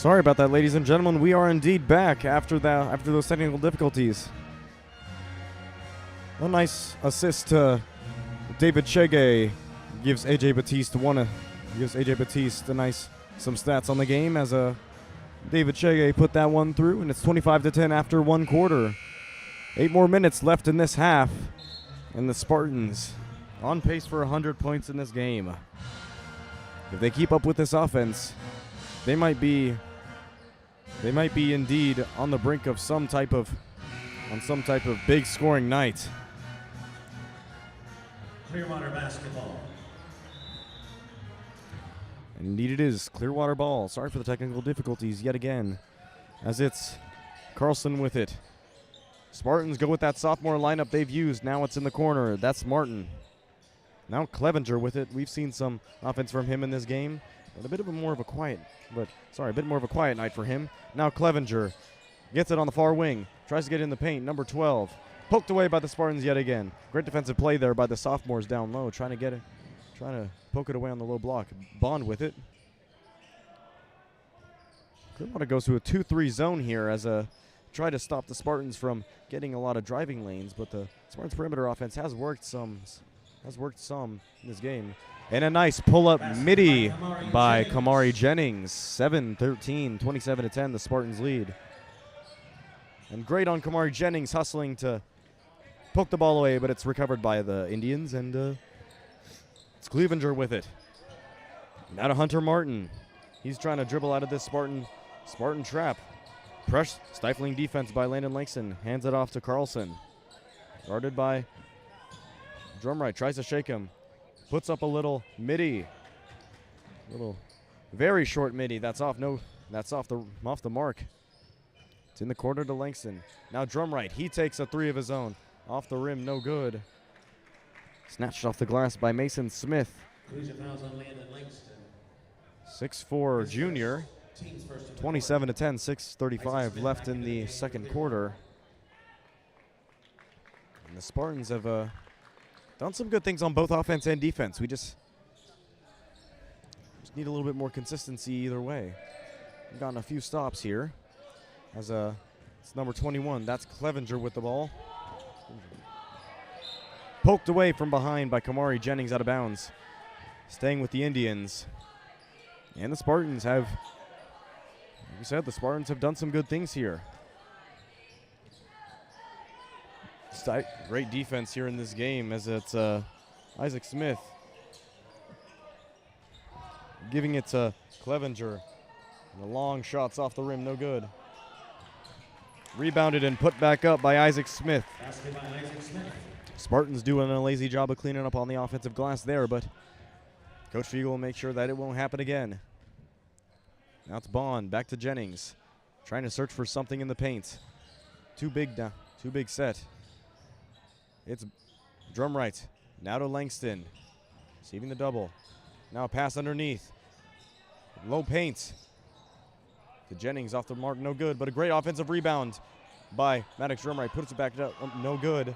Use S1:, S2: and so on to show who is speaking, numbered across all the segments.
S1: Sorry about that, ladies and gentlemen. We are indeed back after those technical difficulties. A nice assist to David Chege gives AJ Batiste some stats on the game as David Chege put that one through, and it's 25-10 after one quarter. 8 more minutes left in this half, and the Spartans on pace for 100 points in this game. If they keep up with this offense, they might be indeed on the brink of some type of big scoring night.
S2: Clearwater basketball.
S1: And indeed it is Clearwater ball. Sorry for the technical difficulties yet again, as it's Carlson with it. Spartans go with that sophomore lineup they've used. Now it's in the corner. That's Martin. Now Clevenger with it. We've seen some offense from him in this game, but a bit more of a quiet night for him. Now Clevenger gets it on the far wing. Tries to get in the paint. Number 12. Poked away by the Spartans yet again. Great defensive play there by the sophomores down low, trying to poke it away on the low block. Bond with it. Clearwater goes to a 2-3 zone here as try to stop the Spartans from getting a lot of driving lanes, but the Spartans perimeter offense has worked some in this game. And a nice pull-up midi by Kamari Jennings. 7-13, 27-10, the Spartans lead. And great on Kamari Jennings hustling to poke the ball away, but it's recovered by the Indians, and it's Clevenger with it. Now to Hunter Martin. He's trying to dribble out of this Spartan trap. Stifling defense by Landon Langston. Hands it off to Carlson. Guarded by Drumright. Tries to shake him. Puts up a little midi. Very short midi. That's off the mark. It's in the corner to Langston. Now Drumright. He takes a 3 of his own. Off the rim, no good. Snatched off the glass by Mason Smith. 6'4" junior. 27-10, 6:35 left in the second quarter. And the Spartans have done some good things on both offense and defense. We just need a little bit more consistency either way. We've gotten a few stops here. As it's number 21. That's Clevenger with the ball. Poked away from behind by Kamari Jennings out of bounds. Staying with the Indians. And the Spartans have, like we said, the Spartans have done some good things here. Great defense here in this game as it's Isaac Smith giving it to Clevenger. And the long shots off the rim, no good. Rebounded and put back up by Isaac Smith. Spartans doing a lazy job of cleaning up on the offensive glass there, but Coach Fiegel will make sure that it won't happen again. Now it's Bond, back to Jennings. Trying to search for something in the paint. Too big set. It's Drumright. Now to Langston. Receiving the double. Now a pass underneath. Low paint. To Jennings off the mark, no good, but a great offensive rebound by Maddox Drumright. Puts it back up, no good.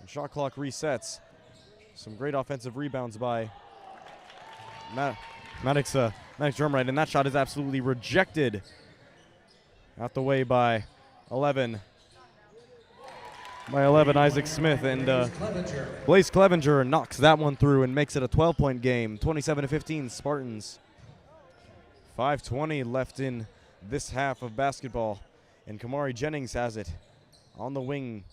S1: And shot clock resets. Some great offensive rebounds by Maddox Drumright, and that shot is absolutely rejected. Out the way by 11. Isaac Smith, and Blaze Clevenger knocks that one through and makes it a 12-point game. 27-15 Spartans. 5:20 left in this half of basketball, and Kamari Jennings has it on the wing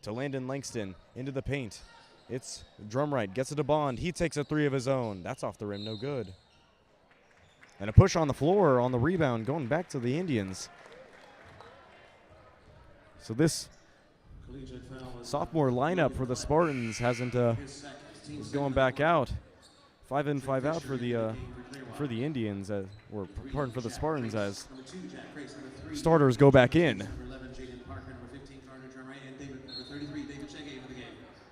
S1: to Landon Langston into the paint. It's Drumright, gets it to Bond. He takes a 3 of his own. That's off the rim, no good. And a push on the floor on the rebound, going back to the Indians. So this sophomore lineup for the Spartans hasn't is going back out. 5 in, 5 out for the Indians, or pardon, for the Spartans, as starters go back in.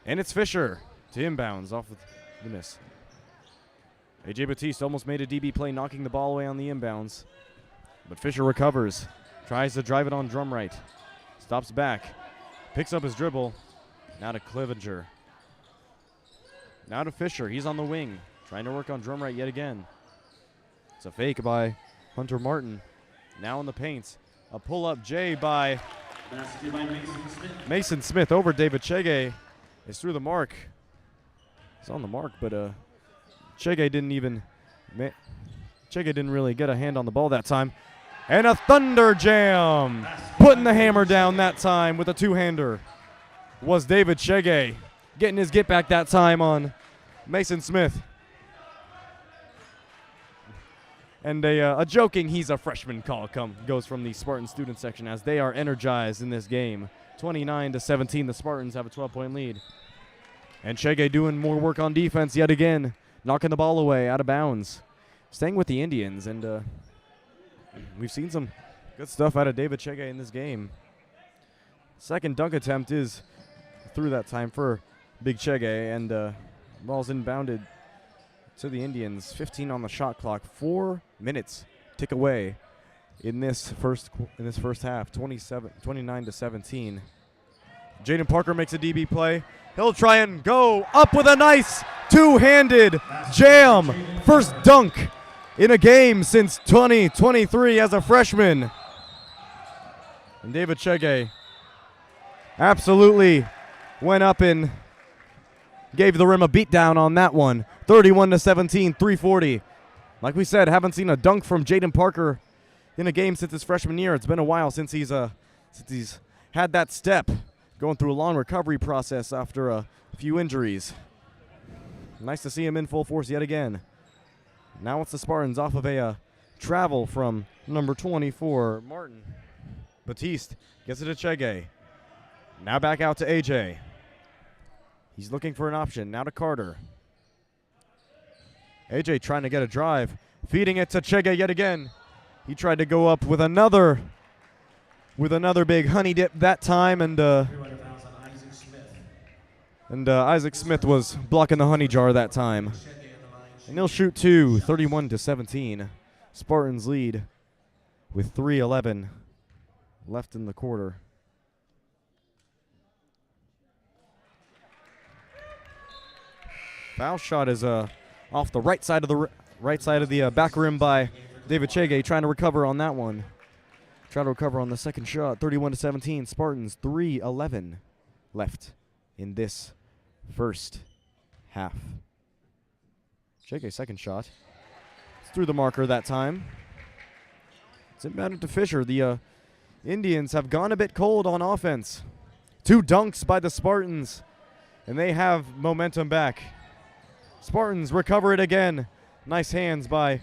S1: And it's Fisher to inbounds off the miss. AJ Batiste almost made a DB play, knocking the ball away on the inbounds. But Fisher recovers, tries to drive it on Drumright. Stops back, picks up his dribble. Now to Clevenger. Now to Fisher, he's on the wing. Trying to work on Drumright yet again. It's a fake by Hunter Martin now in the paint. A pull-up J by
S2: Basket by Mason Smith.
S1: Mason Smith over David Chege. Is through the mark. He's on the mark, but Chege didn't really get a hand on the ball that time. And a thunder jam. Putting the hammer down that time with a two-hander was David Chege. Getting his get back that time on Mason Smith. And a joking he's a freshman call goes from the Spartan student section as they are energized in this game. 29-17, the Spartans have a 12-point lead. And Chege doing more work on defense yet again, knocking the ball away out of bounds. Staying with the Indians, and we've seen some good stuff out of David Chege in this game. Second dunk attempt is through that time for Big Chege, and ball's inbounded to the Indians. 15 on the shot clock. 4 minutes tick away in this first half. 29-17. Jaden Parker makes a DB play. He'll try and go up with a nice two-handed jam. First dunk in a game since 2023 as a freshman. And David Chege absolutely went up and gave the rim a beatdown on that one. 31-17, 3:40. Like we said, haven't seen a dunk from Jaden Parker in a game since his freshman year. It's been a while since he's had that step, going through a long recovery process after a few injuries. Nice to see him in full force yet again. Now it's the Spartans off of a travel from number 24, Martin. Batiste gets it to Chege. Now back out to AJ. He's looking for an option. Now to Carter. AJ trying to get a drive. Feeding it to Chege yet again. He tried to go up with another big honey dip that time, and Isaac Smith was blocking the honey jar that time. And he'll shoot two, 31-17. Spartans lead with 3:11 left in the quarter. Foul shot is off the right side of the back rim by David Chege, trying to recover on that one. Trying to recover on the second shot. 31-17. Spartans 3:11 left in this first half. Chege's second shot. It's through the marker that time. It's inbounded to Fisher. The Indians have gone a bit cold on offense. 2 dunks by the Spartans, and they have momentum back. Spartans recover it again. Nice hands by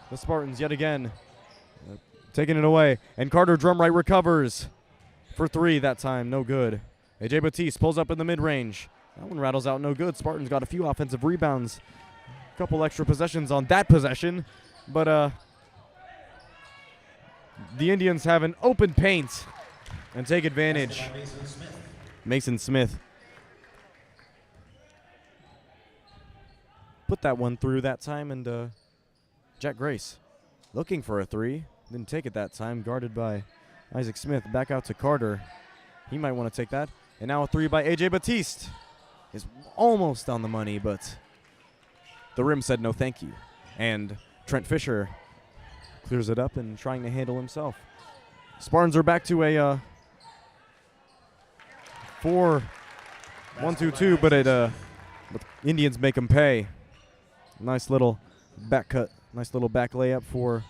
S1: the Spartans yet again. Taking it away. And Carter Drumright recovers for 3 that time. No good. AJ Batiste pulls up in the mid-range. That one rattles out. No good. Spartans got a few offensive rebounds. A couple extra possessions on that possession. But the Indians have an open paint and take advantage. Mason Smith put that one through that time, and Jack Grace looking for a 3. Didn't take it that time, guarded by Isaac Smith. Back out to Carter. He might want to take that. And now a 3 by AJ Batiste. Is almost on the money, but the rim said no thank you. And Trent Fisher clears it up and trying to handle himself. Spartans are back to a 4-1-2-2, but Indians make them pay. Nice little back cut. Nice little back layup for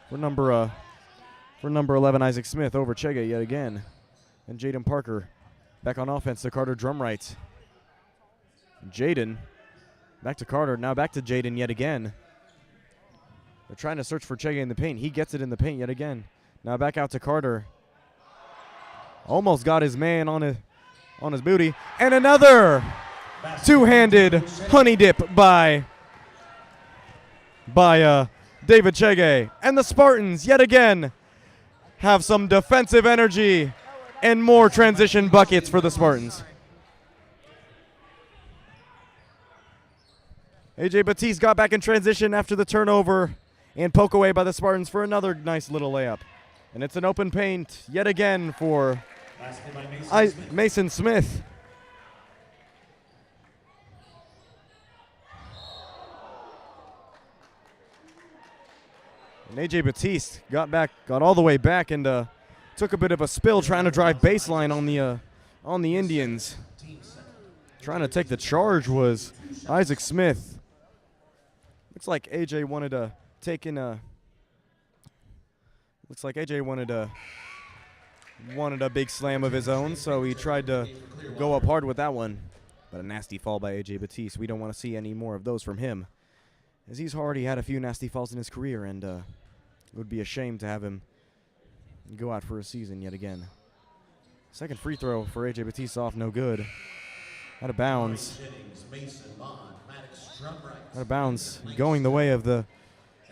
S1: number 11 Isaac Smith over Chege yet again. And Jaden Parker back on offense to Carter Drumright. Jaden back to Carter. Now back to Jaden yet again. They're trying to search for Chege in the paint. He gets it in the paint yet again. Now back out to Carter. Almost got his man on his booty. And another two-handed honey dip by David Chege. And the Spartans yet again have some defensive energy and more transition buckets for the Spartans. AJ Batiste got back in transition after the turnover and poke away by the Spartans for another nice little layup. And it's an open paint yet again for Mason Smith. And A.J. Batiste got all the way back, and took a bit of a spill trying to drive baseline on the Indians. Trying to take the charge was Isaac Smith. Looks like A.J. wanted to take in a. Looks like A.J. wanted a big slam of his own, so he tried to go up hard with that one. But a nasty fall by A.J. Batiste. We don't want to see any more of those from him, as he's already had a few nasty falls in his career, and it would be a shame to have him go out for a season yet again. Second free throw for A.J. Batiste off, no good. Out of bounds. Out of bounds, going the way of the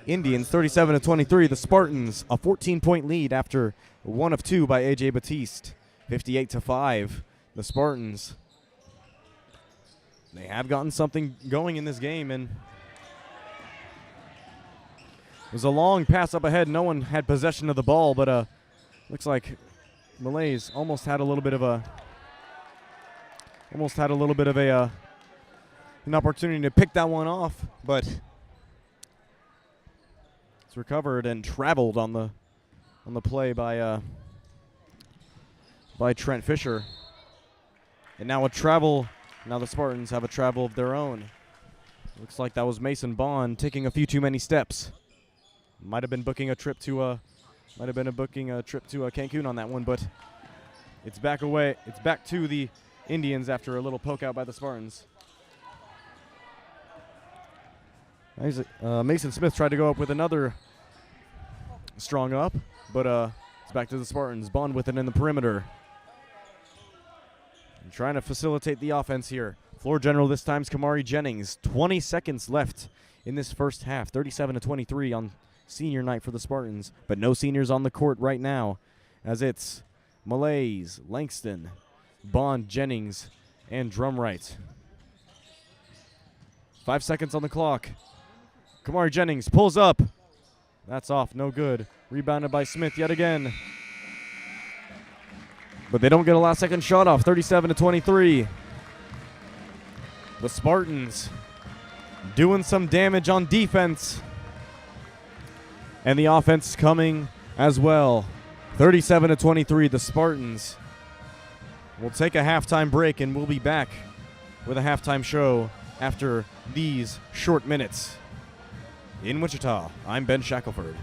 S1: Indians, 37-23. The Spartans, a 14-point lead after 1 of 2 by A.J. Batiste, 58-5. The Spartans, they have gotten something going in this game, and it was a long pass up ahead. No one had possession of the ball, but looks like Malays almost had a little bit of an opportunity to pick that one off, but it's recovered and traveled on the play by Trent Fisher. And now now the Spartans have a travel of their own. Looks like that was Mason Bond taking a few too many steps. Might have been booking a trip to Cancun on that one, but it's back away. It's back to the Indians after a little poke out by the Spartans. Mason Smith tried to go up with another strong up, but it's back to the Spartans. Bond with it in the perimeter. And trying to facilitate the offense here. Floor general this time is Kamari Jennings. 20 seconds left in this first half. 37-23 on senior night for the Spartans, but no seniors on the court right now, as it's Malays, Langston, Bond, Jennings, and Drumright. 5 seconds on the clock. Kamari Jennings pulls up. That's off, no good. Rebounded by Smith yet again. But they don't get a last second shot off, 37-23. The Spartans doing some damage on defense. And the offense coming as well. 37-23, the Spartans will take a halftime break, and we'll be back with a halftime show after these short minutes. In Wichita, I'm Ben Shackelford.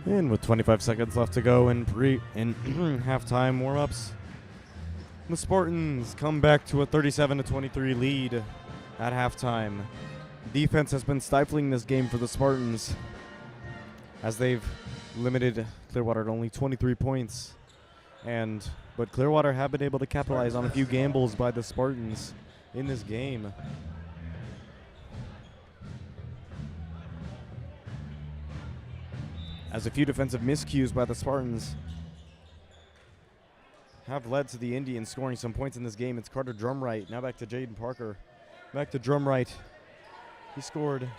S1: And with 25 seconds left to go in halftime warm-ups, the Spartans come back to a 37-23 lead at halftime. Defense has been stifling this game for the Spartans as they've limited Clearwater to only 23 points. But Clearwater have been able to capitalize on a few gambles by the Spartans in this game. As a few defensive miscues by the Spartans have led to the Indians scoring some points in this game. It's Carter Drumright. Now back to Jaden Parker. Back to Drumright. He scored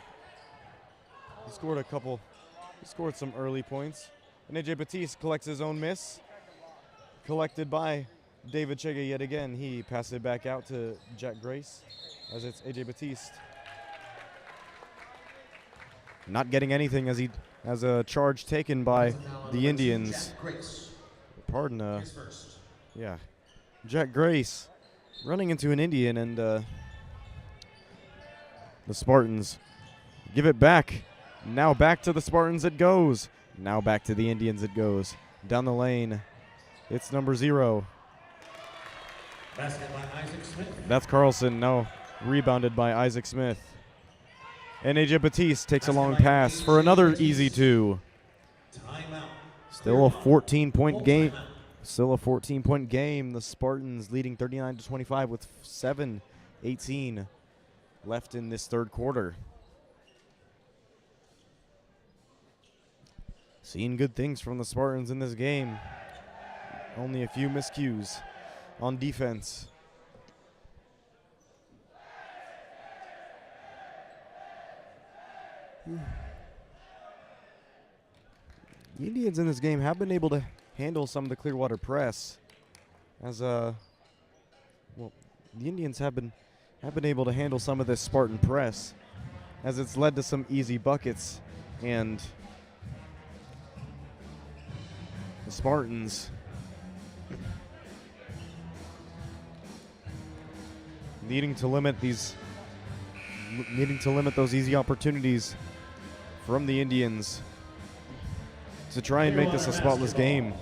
S1: some early points. And AJ Batiste collects his own miss. Collected by David Chege yet again. He passes it back out to Jack Grace as it's AJ Batiste. Not getting anything as a charge taken by the Indians. Pardon, Jack Grace running into an Indian, and the Spartans give it back. Now back to the Spartans it goes. Now back to the Indians it goes. Down the lane, it's number 0.
S2: Basket by Isaac Smith.
S1: That's Carlson, now rebounded by Isaac Smith. And AJ Batiste takes a long pass for another easy 2.
S2: Timeout.
S1: Still a 14-point game. Still a 14-point game. The Spartans leading 39-25 with 7:18 left in this third quarter. Seeing good things from the Spartans in this game. Only a few miscues on defense. The Indians in this game have been able to handle some of the Clearwater press, as the Indians have been able to handle some of this Spartan press, as it's led to some easy buckets, and the Spartans needing to limit those easy opportunities from the Indians to try and make this a spotless game,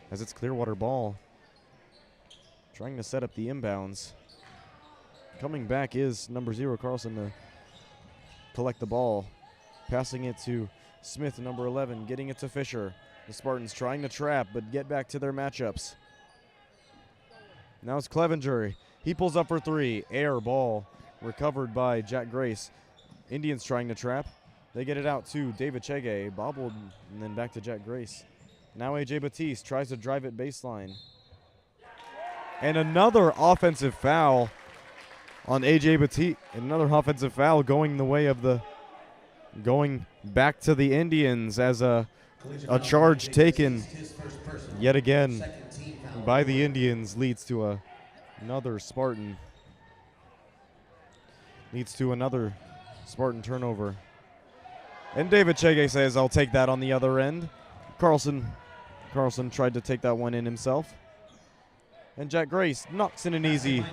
S1: as it's Clearwater ball. Trying to set up the inbounds. Coming back is number 0, Carlson, to collect the ball. Passing it to Smith, number 11, getting it to Fisher. The Spartans trying to trap, but get back to their matchups. Now it's Clevenger. He pulls up for 3. Air ball recovered by Jack Grace. Indians trying to trap. They get it out to David Chege, bobbled, and then back to Jack Grace. Now AJ Batiste tries to drive it baseline. And another offensive foul on AJ Batiste. Another offensive foul going back to the Indians, as a charge taken yet again by the Indians leads to another Spartan turnover. And David Chege says, "I'll take that on the other end." Carlson tried to take that one in himself. And Jack Grace knocks in an easy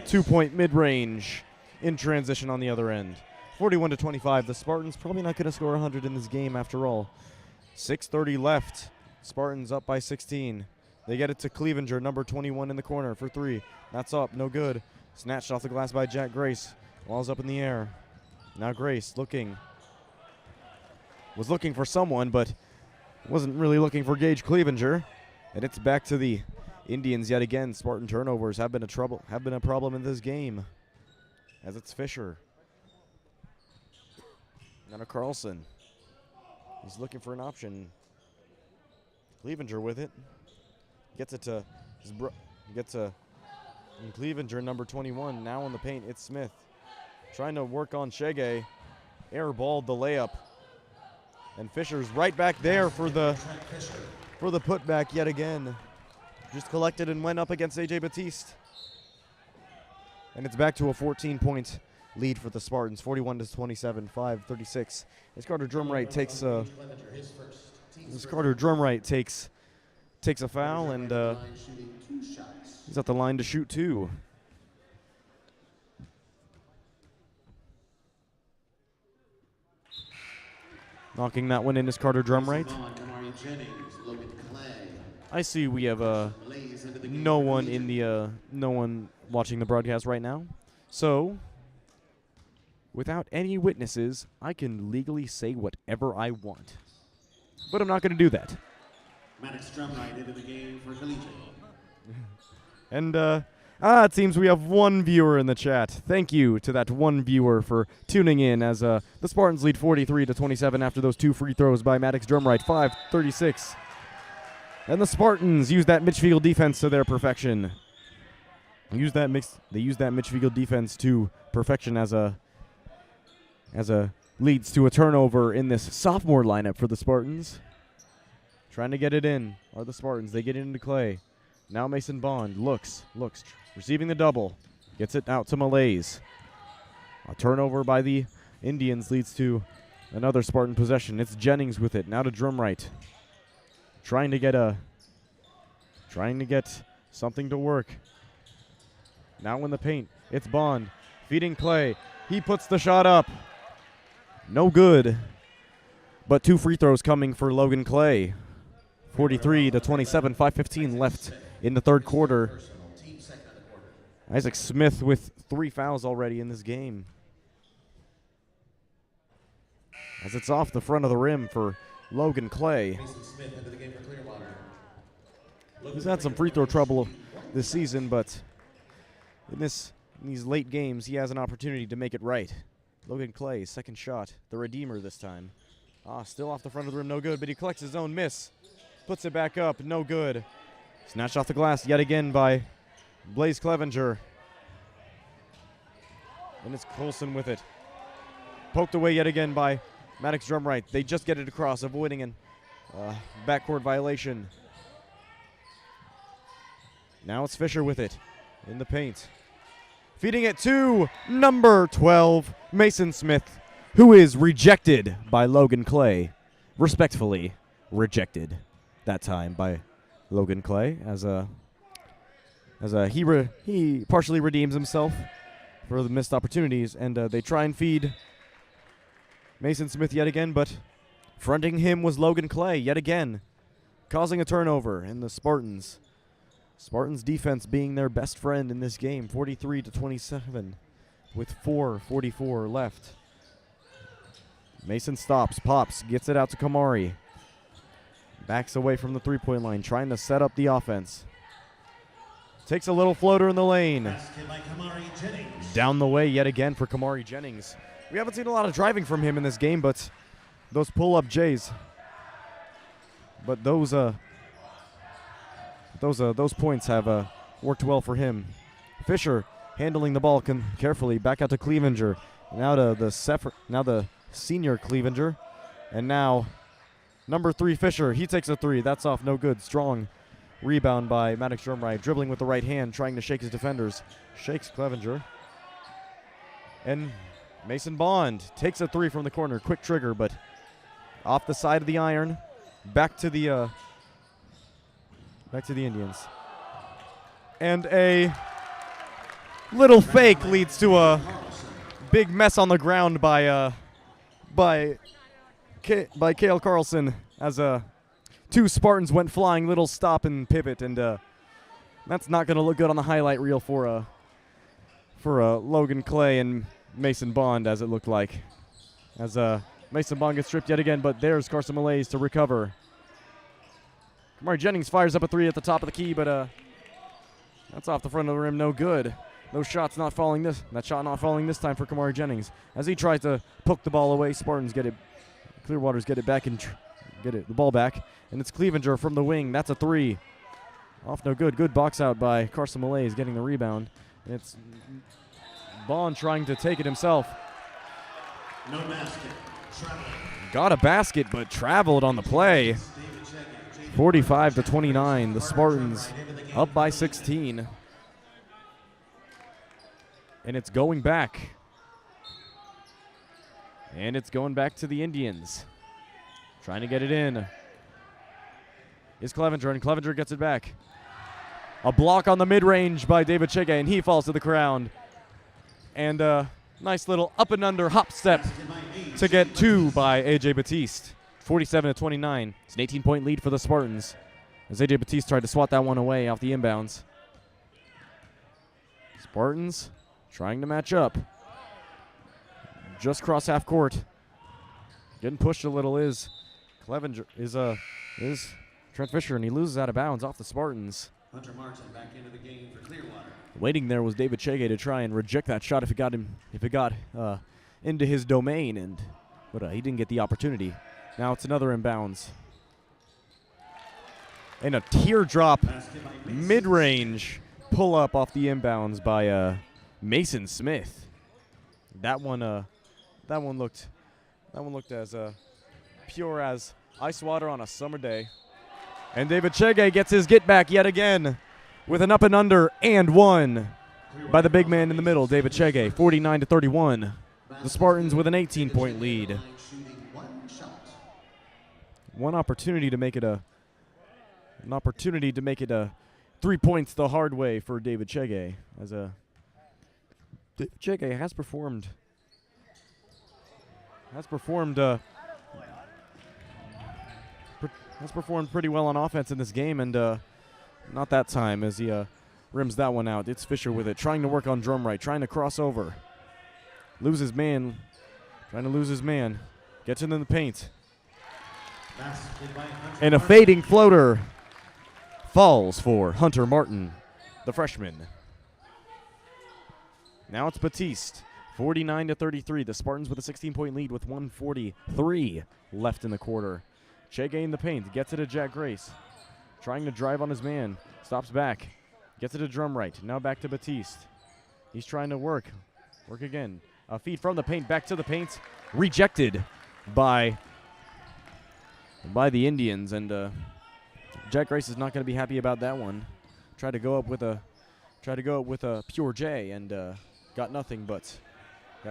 S1: 2-point mid-range in transition on the other end. 41-25. The Spartans probably not going to score 100 in this game after all. 6:30 left. Spartans up by 16. They get it to Clevenger, number 21 in the corner for 3. That's up, no good. Snatched off the glass by Jack Grace. Ball's up in the air. Now Grace was looking for someone, but wasn't really looking for Gage Clevenger. And it's back to the Indians yet again. Spartan turnovers have been a problem in this game, as it's Fisher. Now to Carlson. He's looking for an option. Clevenger with it. Gets it to Clevenger, number 21. Now in the paint, it's Smith. Trying to work on Chege. Airballed the layup. And Fisher's right back there for the putback yet again. Just collected and went up against AJ Batiste. And it's back to a 14-point lead for the Spartans, 41-27, 5:36. As Carter Drumright takes a foul, and he's at the line to shoot 2. Knocking that one in is Carter Drumright. I see we have no one watching the broadcast right now. So, without any witnesses, I can legally say whatever I want. But I'm not going to do that.
S2: Maddox Drumright into the game for Collegiate.
S1: And, it seems we have one viewer in the chat. Thank you to that one viewer for tuning in as the Spartans lead 43-27 after those 2 free throws by Maddox Drumright, 5:36. And the Spartans use that midfield defense to their perfection. They use that midfield defense to perfection as a leads to a turnover in this sophomore lineup for the Spartans. Trying to get it in are the Spartans. They get it into Clay. Now Mason Bond looks, receiving the double. Gets it out to Malays. A turnover by the Indians leads to another Spartan possession. It's Jennings with it. Now to Drumright. Trying to get something to work. Now in the paint. It's Bond. Feeding Clay. He puts the shot up. No good. But 2 free throws coming for Logan Clay. 43-27, 5:15 left in the third quarter. Isaac Smith with 3 fouls already in this game. As it's off the front of the rim for Logan Clay. He's had some free throw trouble this season, but in these late games, he has an opportunity to make it right. Logan Clay, second shot, the Redeemer this time. Still off the front of the rim, no good, but he collects his own miss. Puts it back up, no good. Snatched off the glass yet again by Blaze Clevenger. And it's Colson with it. Poked away yet again by Maddox Drumright. They just get it across, avoiding an backcourt violation. Now it's Fisher with it in the paint. Feeding it to number 12, Mason Smith, who is rejected by Logan Clay. Respectfully rejected that time by Logan Clay as he partially redeems himself for the missed opportunities, and they try and feed Mason Smith yet again, but fronting him was Logan Clay yet again, causing a turnover, and the Spartans defense being their best friend in this game, 43-27 with 4:44 left. Mason stops, pops, gets it out to Kamari. Backs away from the three-point line, trying to set up the offense. Takes a little floater in the lane. Down the way yet again for Kamari Jennings. We haven't seen a lot of driving from him in this game, but those pull-up J's. But those points have worked well for him. Fisher handling the ball carefully. Back out to Clevenger. Now to the senior Clevenger. And now number 3 Fisher. He takes a 3. That's off. No good. Strong rebound by Maddox Drumright. Dribbling with the right hand. Trying to shake his defenders. Shakes Clevenger. And Mason Bond takes a 3 from the corner. Quick trigger, but off the side of the iron. Back to the Indians. And a little fake leads to a big mess on the ground by Cale Carlson as 2 Spartans went flying. Little stop and pivot, and that's not going to look good on the highlight reel for Logan Clay and Mason Bond, as it looked like. As Mason Bond gets stripped yet again, but there's Carson Malays to recover. Kamari Jennings fires up a 3 at the top of the key, but that's off the front of the rim, no good. That shot not falling this time for Kamari Jennings. As he tries to poke the ball away, Spartans get it. Clearwaters get it back and the ball back, and it's Clevenger from the wing. That's a 3. Off no good. Good box out by Carson Malays getting the rebound. And it's Bond trying to take it himself.
S2: No basket.
S1: Got a basket, but traveled on the play. 45-29. The Spartans up by 16. And it's going back. And it's going back to the Indians. Trying to get it in is Clevenger, and Clevenger gets it back. A block on the mid-range by David Chege, and he falls to the ground. And a nice little up and under hop step to get 2 by A.J. Batiste. 47-29. It's an 18-point lead for the Spartans as A.J. Batiste tried to swat that one away off the inbounds. Spartans trying to match up. Just cross half court. Getting pushed a little is Clevenger, is Trent Fisher, and he loses out of bounds off the Spartans.
S2: Hunter Martin back into the game for Clearwater.
S1: Waiting there was David Chege to try and reject that shot if it got into his domain, but he didn't get the opportunity. Now it's another inbounds. And a teardrop mid-range pull-up off the inbounds by Mason Smith. That one looked as pure as ice water on a summer day. And David Chege gets his get back yet again with an up and under and one by the big man in the middle, David Chege, 49-31. The Spartans with an 18-point lead. One opportunity to make it a 3 points the hard way for David Chege, as David Chege has performed pretty well on offense in this game, and not that time as he rims that one out. It's Fisher with it, trying to work on drum right, trying to cross over. Loses man, trying to lose his man. Gets into the paint. And a fading floater falls for Hunter Martin, the freshman. Now it's Batiste, 49-33. The Spartans with a 16-point lead with 1:43 left in the quarter. Chege in the paint, gets it to Jack Grace. Trying to drive on his man, stops back, gets it to drum right. Now back to Batiste. He's trying to work again. A feed from the paint, back to the paint. Rejected by the Indians, and Jack Grace is not going to be happy about that one. Tried to go up with a pure J, and got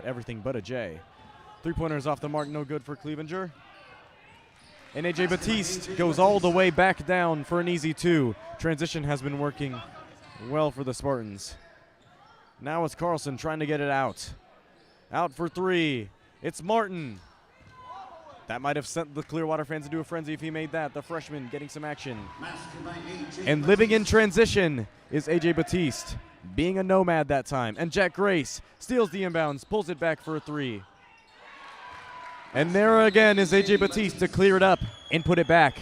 S1: everything but a J. 3-pointers off the mark, no good for Clevenger. And A.J. Batiste goes all the way back down for an easy 2. Transition has been working well for the Spartans. Now it's Carlson trying to get it out. Out for 3. It's Martin. That might have sent the Clearwater fans into a frenzy if he made that. The freshman getting some action. And living in transition is A.J. Batiste, being a nomad that time. And Jack Grace steals the inbounds, pulls it back for a 3. And there again is A.J. Batiste to clear it up and put it back.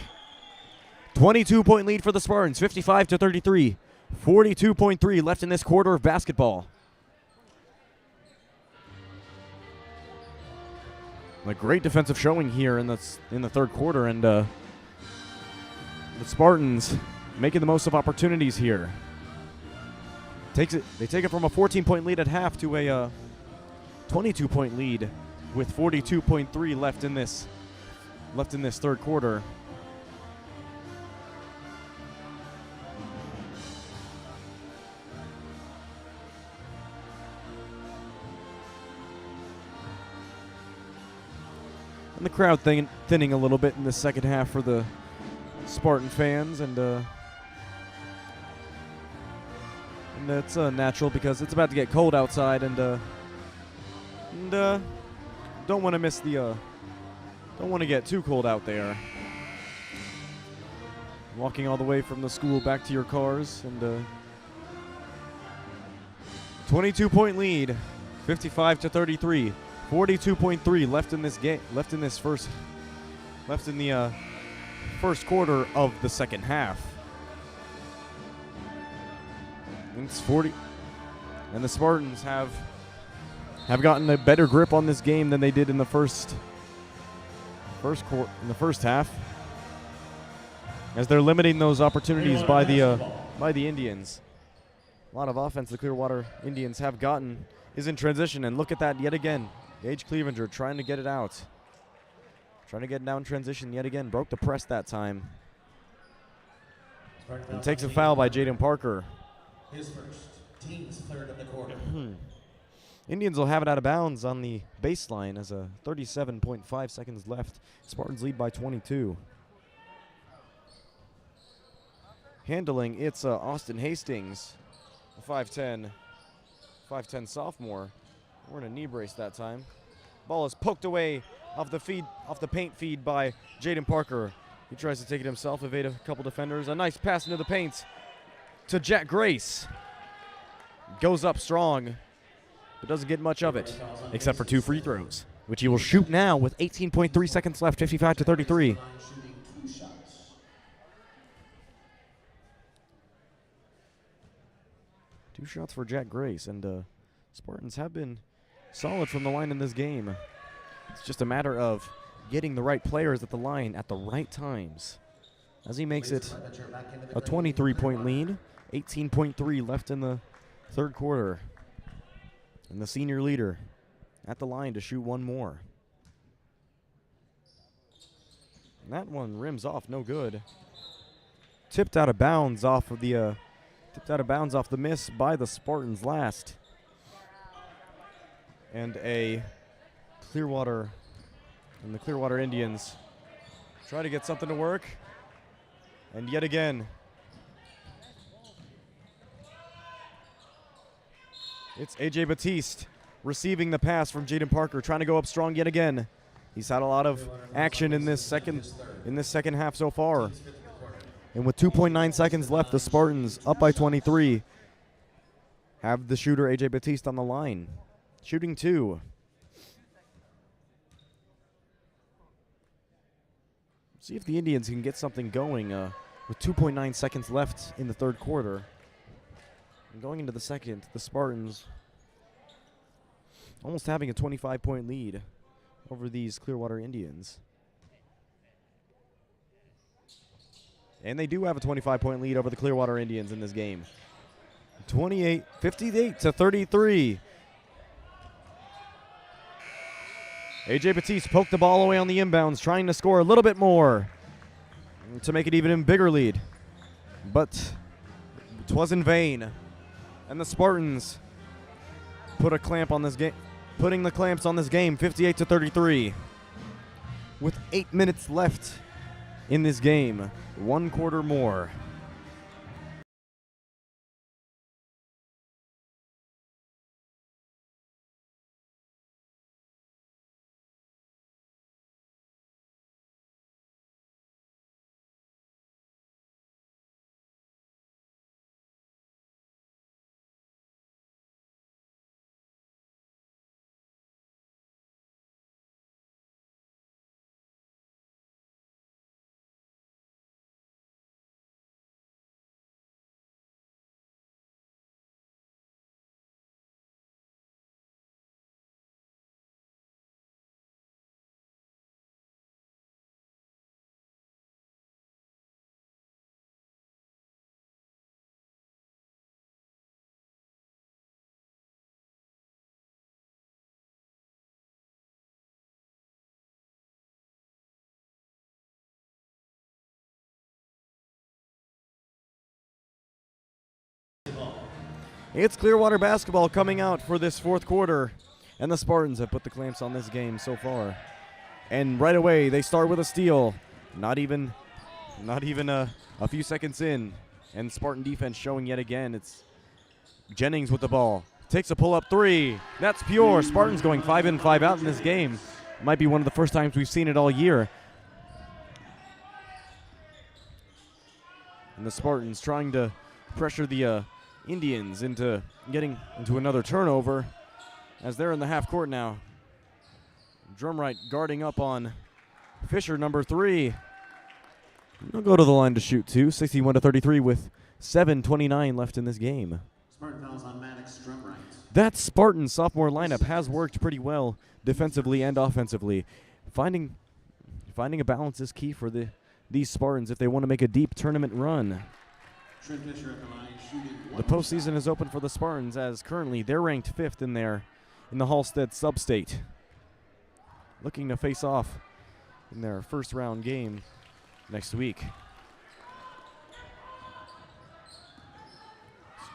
S1: 22-point lead for the Spartans, 55-33. 42.3 left in this quarter of basketball. A great defensive showing here in the third quarter, and the Spartans making the most of opportunities here. They take it from a 14-point lead at half to a 22-point lead with 42.3 left in this third quarter. And the crowd thinning a little bit in the second half for the Spartan fans, and that's natural because it's about to get cold outside, and don't want to miss don't want to get too cold out there. Walking all the way from the school back to your cars, and 22-point lead, 55-33. 42.3 left in this game. Left in the first quarter of the second half. And it's 40, and the Spartans have gotten a better grip on this game than they did in the first half, as they're limiting those opportunities by the Indians. A lot of offense the Clearwater Indians have gotten is in transition, and look at that yet again. Gage Clevenger trying to get it out. Trying to get down transition yet again. Broke the press that time. And takes a foul by Jaden Parker.
S2: His first. Team's third of the quarter.
S1: Indians will have it out of bounds on the baseline as 37.5 seconds left. Spartans lead by 22. Handling, it's Austin Hastings, a 5'10 sophomore. We're in a knee brace that time. Ball is poked away off the paint feed by Jaden Parker. He tries to take it himself, evade a couple defenders. A nice pass into the paint to Jack Grace. Goes up strong, but doesn't get much of it, except for 2 free throws, which he will shoot now with 18.3 seconds left, 55-33. 2 shots for Jack Grace, and Spartans have been solid from the line in this game. It's just a matter of getting the right players at the line at the right times. As he makes it a 23-point lead, 18.3 left in the third quarter. And the senior leader at the line to shoot one more. And that one rims off, no good. Tipped out of bounds off of the miss by the Spartans last. And the Clearwater Indians try to get something to work. And yet again, it's A.J. Batiste receiving the pass from Jaden Parker, trying to go up strong yet again. He's had a lot of action in this second half so far. And with 2.9 seconds left, the Spartans, up by 23, have the shooter A.J. Batiste on the line. Shooting 2. See if the Indians can get something going with 2.9 seconds left in the third quarter. And going into the second, the Spartans almost having a 25-point lead over these Clearwater Indians. And they do have a 25-point lead over the Clearwater Indians in this game. 58-33. A.J. Batiste poked the ball away on the inbounds, trying to score a little bit more to make it even a bigger lead. But it was in vain. And the Spartans put a clamp on this game, putting the clamps on this game, 58-33. With 8 minutes left in this game, 1 quarter more. It's Clearwater basketball coming out for this fourth quarter, and the Spartans have put the clamps on this game so far. And right away, they start with a steal. Not even a few seconds in, and Spartan defense showing yet again. It's Jennings with the ball. Takes a pull-up 3. That's pure. Spartans going 5 in, 5 out in this game. Might be one of the first times we've seen it all year. And the Spartans trying to pressure the Indians into getting into another turnover as they're in the half court now. Drumright guarding up on Fisher, number 3. He'll go to the line to shoot 2, 61-33 with 7:29 left in this game.
S2: Spartan fouls on Maddox Drumright.
S1: That Spartan sophomore lineup has worked pretty well defensively and offensively. Finding a balance is key for these Spartans if they want to make a deep tournament run.
S2: Trent Fisher at the line, shooting
S1: The postseason is open for the Spartans as currently they're ranked 5th in the Halstead sub-state. Looking to face off in their first round game next week.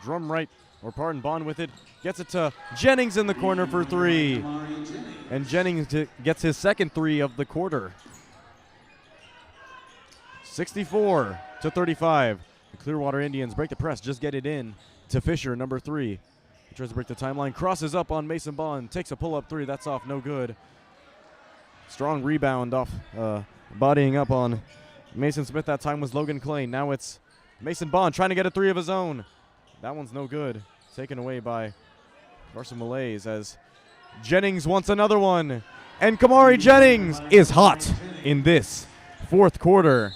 S1: Bond with it. Gets it to Jennings in the corner for 3. And Jennings gets his second 3 of the quarter. 64-35. The Clearwater Indians break the press, just get it in to Fisher, number 3. He tries to break the timeline, crosses up on Mason Bond, takes a pull-up 3. That's off, no good. Strong rebound off, bodying up on Mason Smith. That time was Logan Clay. Now it's Mason Bond trying to get a three of his own. That one's no good. Taken away by Carson Malays as Jennings wants another one. And Kamari Jennings is hot in this fourth quarter.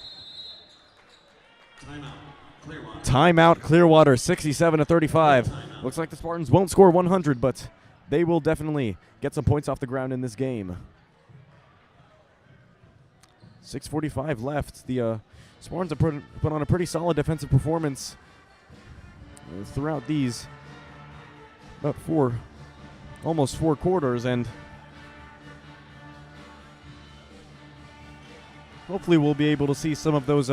S1: Timeout Clearwater, 67-35. Looks like the Spartans won't score 100, but they will definitely get some points off the ground in this game. 6:45 left. The Spartans have put on a pretty solid defensive performance throughout these almost four quarters, and hopefully we'll be able to see some of those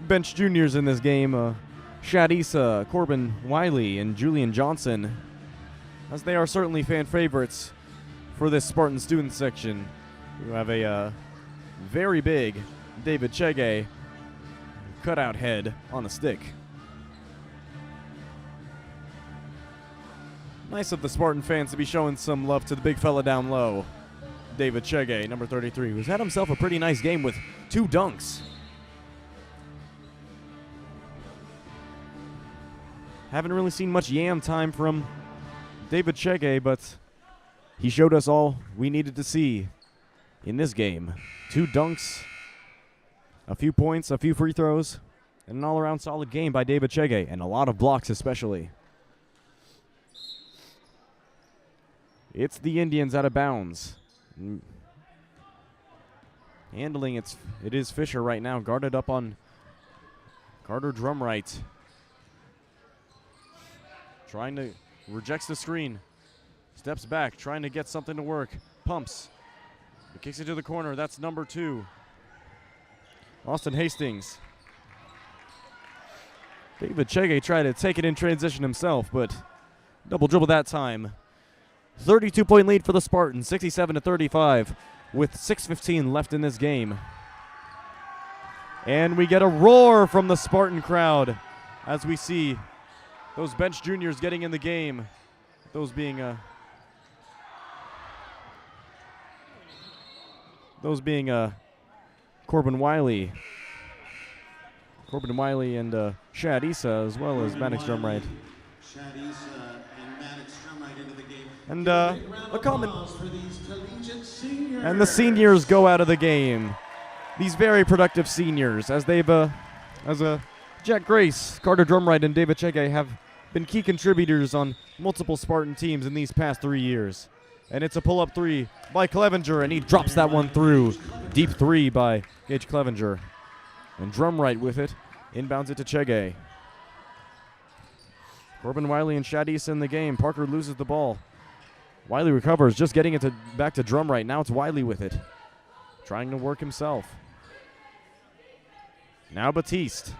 S1: bench juniors in this game, Shad Issa, Corbin Wiley, and Julian Johnson, as they are certainly fan favorites for this Spartan student section. We have a very big David Chege cutout head on a stick. Nice of the Spartan fans to be showing some love to the big fella down low, David Chege, number 33, who's had himself a pretty nice game with 2 dunks. Haven't really seen much yam time from David Chege, but he showed us all we needed to see in this game. 2 dunks, a few points, a few free throws, and an all-around solid game by David Chege, and a lot of blocks especially. It's the Indians out of bounds. Handling it is Fisher right now, guarded up on Carter Drumright. Rejects the screen, steps back, trying to get something to work, pumps, he kicks it to the corner. That's number 2, Austin Hastings. David Chege tried to take it in transition himself, but double dribble that time. 32-point lead for the Spartans, 67-35, with 6:15 left in this game. And we get a roar from the Spartan crowd as we see those bench juniors getting in the game. Those being Corbin Wiley and Shad Issa, as well as Maddox Drumright.
S2: Shad Issa and Maddox Drumright into the game.
S1: And the seniors go out of the game. These very productive seniors, as Jack Grace, Carter Drumright, and David Chege have been key contributors on multiple Spartan teams in these past 3 years. And it's a pull-up 3 by Clevenger, and he drops that one through. Deep 3 by Gage Clevenger. And Drumright with it, inbounds it to Chege. Corbin Wiley and Shad Issa in the game. Parker loses the ball. Wiley recovers, just getting it back to Drumright. Now it's Wiley with it, trying to work himself. Now Batiste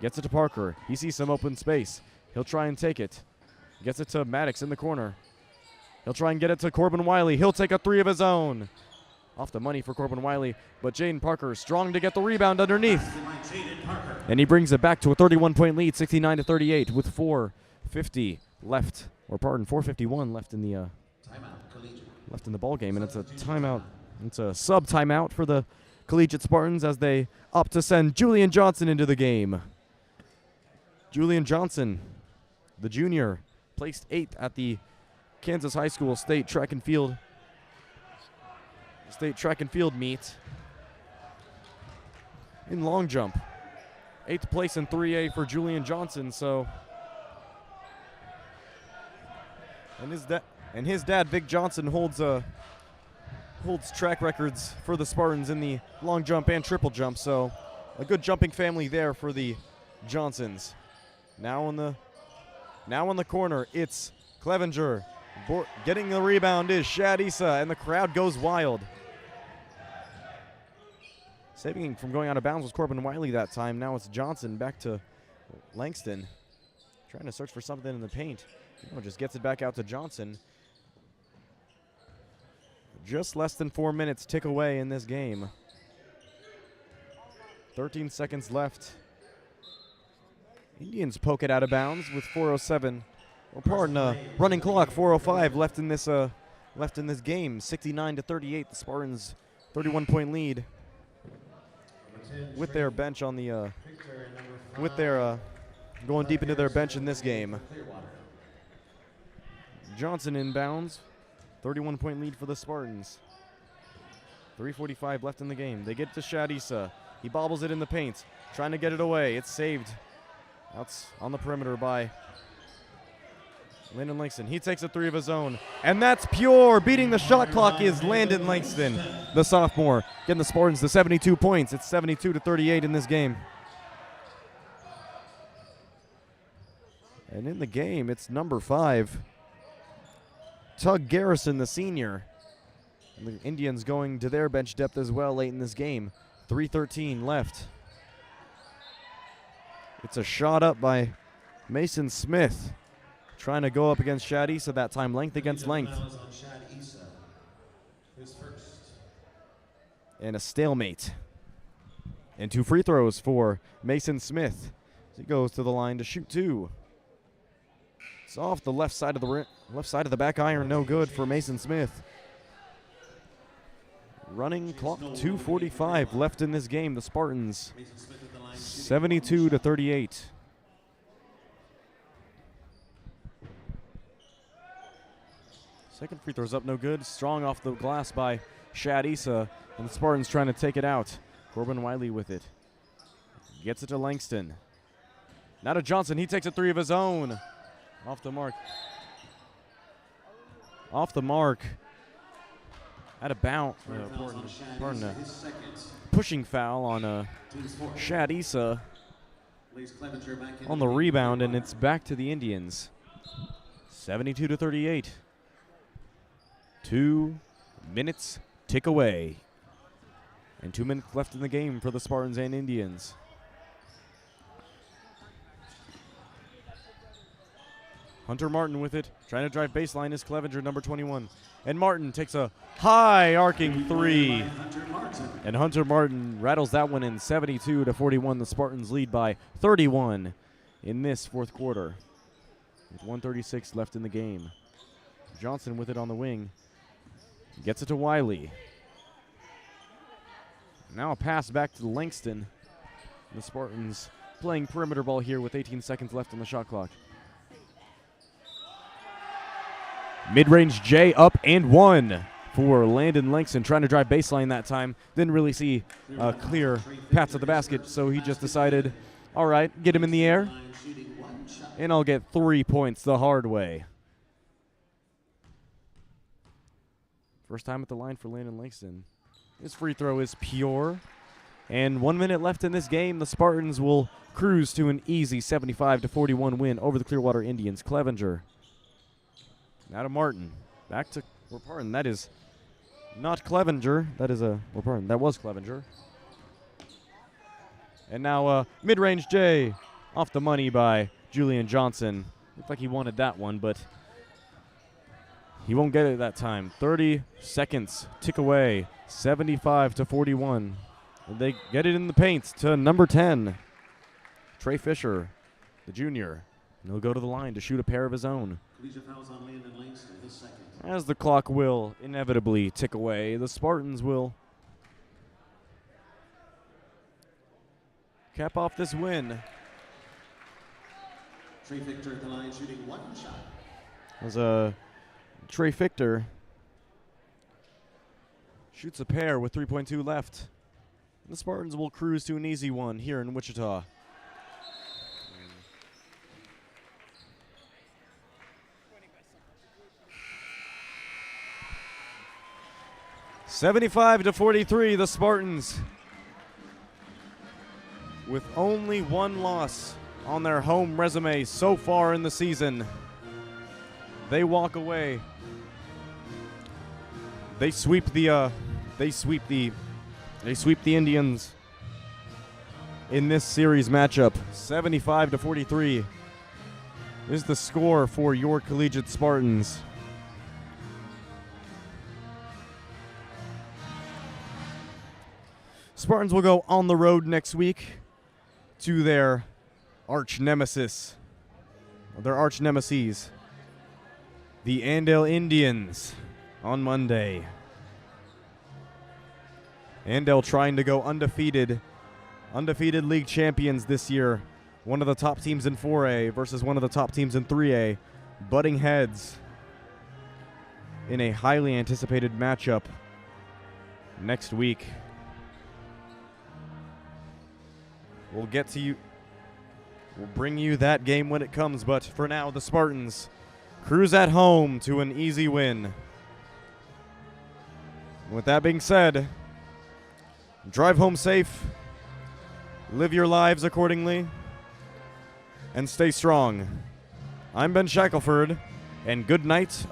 S1: gets it to Parker. He sees some open space. He'll try and take it. Gets it to Maddox in the corner. He'll try and get it to Corbin Wiley. He'll take a 3 of his own. Off the money for Corbin Wiley, but Jaden Parker strong to get the rebound underneath. And he brings it back to a 31-point lead, 69-38, with 4:50 left, 4:51 left in the ball game, and it's a timeout. It's a sub timeout for the Collegiate Spartans as they opt to send Julian Johnson into the game. Julian Johnson, the junior, placed 8th at the Kansas High School State Track and Field meet in long jump. 8th place in 3A for Julian Johnson. So, and his dad, Vic Johnson, holds track records for the Spartans in the long jump and triple jump. So, a good jumping family there for the Johnsons. Now in the corner, it's Clevenger. Getting the rebound is Shad Issa, and the crowd goes wild. Saving him from going out of bounds was Corbin Wiley that time. Now it's Johnson back to Langston. Trying to search for something in the paint. Just gets it back out to Johnson. Just less than 4 minutes tick away in this game. 13 seconds left. Indians poke it out of bounds with 4:07. Running clock, 4:05 left in this left in this game. 69-38. The Spartans 31-point lead with their bench on the with their going deep into their bench in this game. Johnson inbounds. 31-point lead for the Spartans. 3:45 left in the game. They get to Shadisa. He bobbles it in the paint, trying to get it away. It's saved. That's on the perimeter by Landon Langston. He takes a three of his own, and that's pure. Beating the shot clock is Landon Langston, the sophomore, getting the Spartans to 72 points. It's 72-38 in this game. And in the game, it's number 5, Tug Garrison, the senior. And the Indians going to their bench depth as well late in this game. 3:13 left. It's a shot up by Mason Smith, trying to go up against Shad Issa that time, length against length. And a stalemate. And 2 free throws for Mason Smith. He goes to the line to shoot 2. It's off the left side of the back iron, no good for Mason Smith. Running clock, 2:45 left in this game. The Spartans 72-38. Second free throw's up, no good. Strong off the glass by Shad Issa, and the Spartans trying to take it out. Corbin Wiley with it. Gets it to Langston. Now to Johnson. He takes a three of his own. Off the mark. Off the mark. Out of bounds. Pardon a pushing foul on Shad Issa on the rebound, and it's back to the Indians. 72-38. 2 minutes tick away. And 2 minutes left in the game for the Spartans and Indians. Hunter Martin with it, trying to drive baseline is Clevenger, number 21. And Martin takes a high arcing three. And Hunter Martin rattles that one in. 72-41. The Spartans lead by 31 in this fourth quarter, with 1:36 left in the game. Johnson with it on the wing. Gets it to Wiley. Now a pass back to Langston. The Spartans playing perimeter ball here with 18 seconds left on the shot clock. Mid-range J up and 1 for Landon Langston, trying to drive baseline that time. Didn't really see a clear path to the basket, so he just decided, all right, get him in the air, and I'll get 3 points the hard way. First time at the line for Landon Langston. His free throw is pure. And 1 minute left in this game. The Spartans will cruise to an easy 75-41 win over the Clearwater Indians. Clevenger. Now to Martin. Back to, pardon, that is not Clevenger. That is pardon, that was Clevenger. And now mid-range J off the money by Julian Johnson. Looked like he wanted that one, but he won't get it that time. 30 seconds tick away. 75-41. They get it in the paint to number 10, Trey Fisher, the junior. And he'll go to the line to shoot a pair of his own. As the clock will inevitably tick away, the Spartans will cap off this win.
S2: Trey Fichter at the line shooting 1 shot.
S1: As Trey Fichter shoots a pair with 3.2 left. The Spartans will cruise to an easy one here in Wichita. 75-43, the Spartans, with only 1 loss on their home resume so far in the season. They walk away. They sweep the Indians in this series matchup. 75-43 is the score for your Collegiate Spartans. Spartans will go on the road next week to their arch nemesis, the Andale Indians. on Monday. Andale trying to go undefeated league champions this year. One of the top teams in 4A versus one of the top teams in 3A. Butting heads in a highly anticipated matchup next week. We'll get to you. We'll bring you that game when it comes, but for now, the Spartans cruise at home to an easy win. With that being said, drive home safe, live your lives accordingly, and stay strong. I'm Ben Shackelford, and good night.